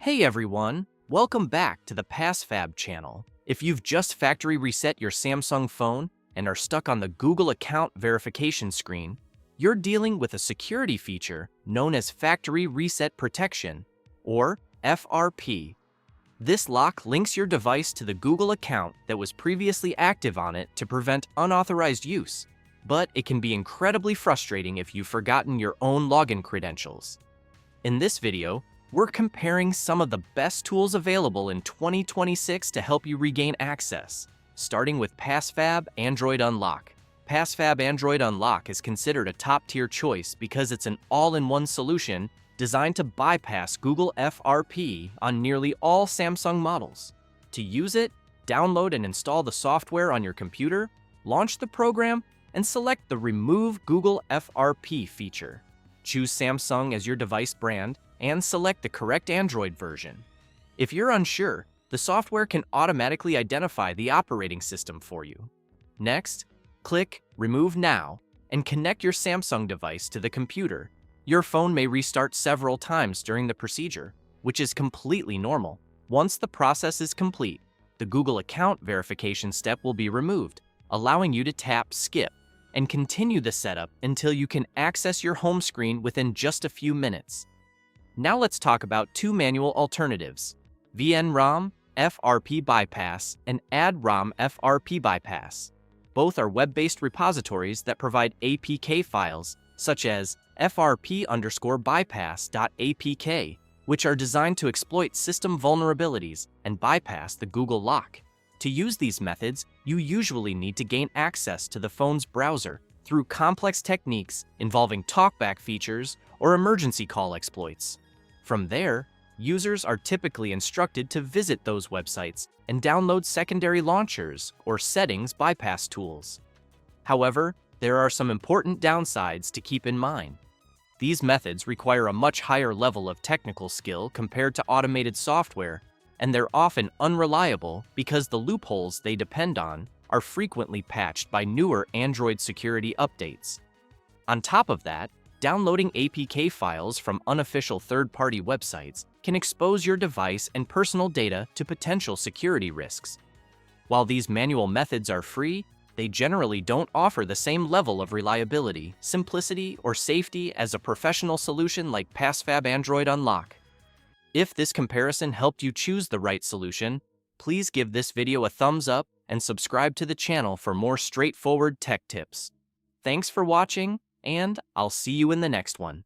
Hey everyone, welcome back to the PassFab channel. If you've just factory reset your Samsung phone and are stuck on the Google account verification screen, you're dealing with a security feature known as Factory Reset Protection, or FRP. This lock links your device to the Google account that was previously active on it to prevent unauthorized use, but it can be incredibly frustrating if you've forgotten your own login credentials. In this video, we're comparing some of the best tools available in 2026 to help you regain access, starting with PassFab Android Unlock. PassFab Android Unlock is considered a top-tier choice because it's an all-in-one solution designed to bypass Google FRP on nearly all Samsung models. To use it, download and install the software on your computer, launch the program, and select the Remove Google FRP feature. Choose Samsung as your device brand, and select the correct Android version. If you're unsure, the software can automatically identify the operating system for you. Next, click Remove Now and connect your Samsung device to the computer. Your phone may restart several times during the procedure, which is completely normal. Once the process is complete, the Google account verification step will be removed, allowing you to tap Skip and continue the setup until you can access your home screen within just a few minutes. Now let's talk about two manual alternatives, VnRom FRP Bypass and AddROM FRP Bypass. Both are web-based repositories that provide APK files such as FRP_bypass.apk, which are designed to exploit system vulnerabilities and bypass the Google lock. To use these methods, you usually need to gain access to the phone's browser through complex techniques involving talkback features or emergency call exploits. From there, users are typically instructed to visit those websites and download secondary launchers or settings bypass tools. However, there are some important downsides to keep in mind. These methods require a much higher level of technical skill compared to automated software, and they're often unreliable because the loopholes they depend on are frequently patched by newer Android security updates. On top of that, downloading APK files from unofficial third-party websites can expose your device and personal data to potential security risks. While these manual methods are free, they generally don't offer the same level of reliability, simplicity, or safety as a professional solution like PassFab Android Unlock. If this comparison helped you choose the right solution, please give this video a thumbs up and subscribe to the channel for more straightforward tech tips. Thanks for watching, and I'll see you in the next one.